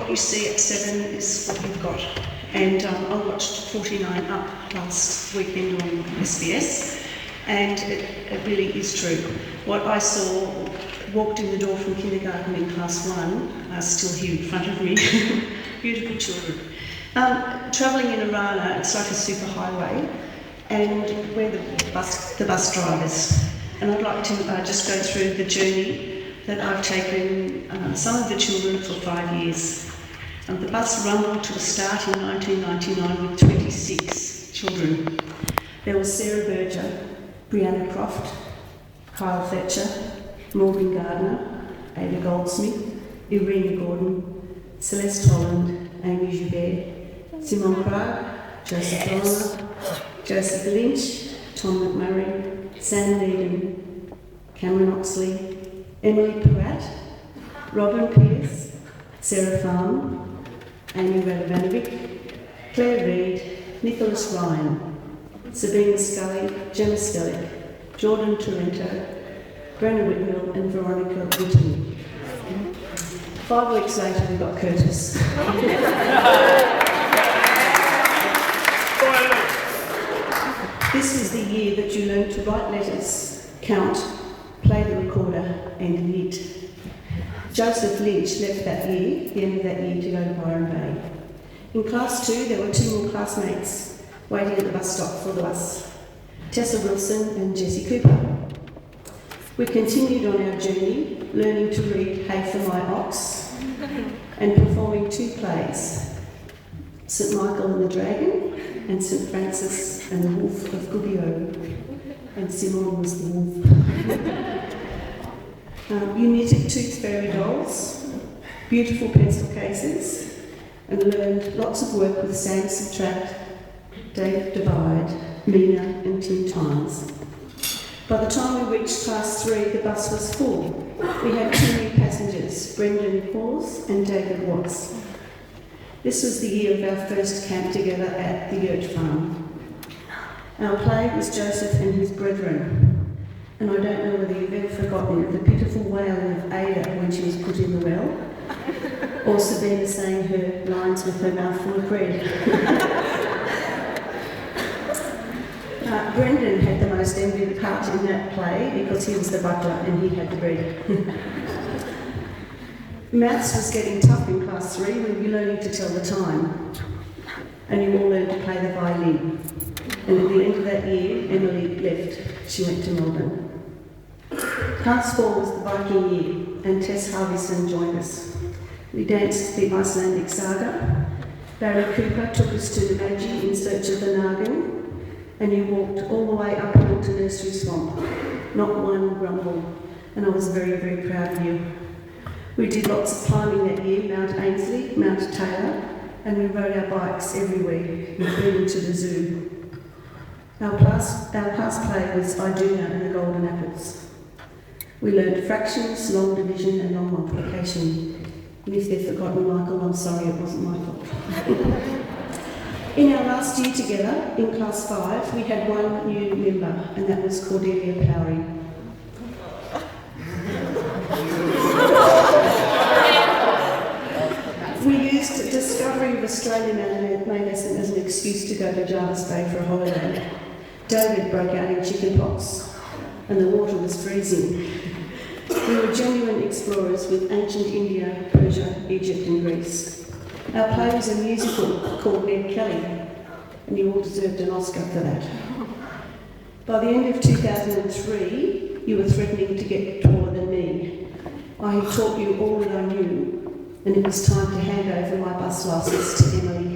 what you see at 7 is what you've got. And I watched 49 Up last weekend on SBS, and it really is true. What I saw, walked in the door from kindergarten in class 1, are still here in front of me. Beautiful children. Travelling in Orana, it's like a superhighway, and we're the bus drivers. And I'd like to just go through the journey that I've taken some of the children for 5 years. The bus rumbled to a start in 1999 with 26 children. There was Sarah Berger, Brianna Croft, Kyle Fletcher, Morgan Gardner, Ada Goldsmith, Irina Gordon, Celeste Holland, Amy Joubert, Simon Krag, Joseph Dormer, Joseph Lynch, Tom McMurray, Sam Needham, Cameron Oxley, Emily Peratt, Robin Pearce, Sarah Farm, Amy Radovanovic, Claire Reid, Nicholas Ryan, Sabina Scully, Gemma Skellick, Jordan Torrento, Brenna Whitmill and Veronica Whitney. 5 weeks later we got Curtis. This is the year that you learned to write letters, count, play the recorder and knit. Joseph Lynch left that year, the end of that year, to go to Byron Bay. In class 2, there were 2 more classmates waiting at the bus stop for the bus, Tessa Wilson and Jessie Cooper. We continued on our journey, learning to read Hay for My Ox and performing 2 plays, St Michael and the Dragon and St Francis and the Wolf of Gubbio, and Simon was the wolf. You knitted tooth fairy dolls, beautiful pencil cases, and learned lots of work with Sam Subtract, Dave Divide, Mina and Tim Times. By the time we reached class 3, the bus was full. We had 2 new passengers, Brendan Hawes and David Watts. This was the year of our first camp together at the Yurt Farm. Our play was Joseph and his brethren. And I don't know whether you've ever forgotten the pitiful wailing of Ada when she was put in the well, or Sabina saying her lines with her mouth full of bread. Brendan had the most envied part in that play because he was the butler and he had the bread. Maths was getting tough in class 3 when you were learning to tell the time, and you all learned to play the violin. And at the end of that year, Emily left. She went to Melbourne. Class 4 was the Viking year, and Tess Harvison joined us. We danced the Icelandic saga. Barry Cooper took us to the Magi in search of the Nagan, and you walked all the way up hill to Nursery Swamp. Not one grumble, and I was very, very proud of you. We did lots of climbing that year, Mount Ainslie, Mount Taylor, and we rode our bikes everywhere. We've been to the zoo. Our class play was Iduna and the Golden Apples. We learned fractions, long division and long multiplication. And if they've forgotten, Michael, I'm sorry, it wasn't my fault. In our last year together, in class 5, we had 1 new member, and that was Cordelia Powery. We used Discovery of Australia magazine as an excuse to go to Jarvis Bay for a holiday. David broke out in chickenpox, and the water was freezing. We were genuine explorers with ancient India, Persia, Egypt and Greece. Our play was a musical called Ned Kelly, and you all deserved an Oscar for that. By the end of 2003, you were threatening to get taller than me. I had taught you all that I knew, and it was time to hand over my bus licence to Emily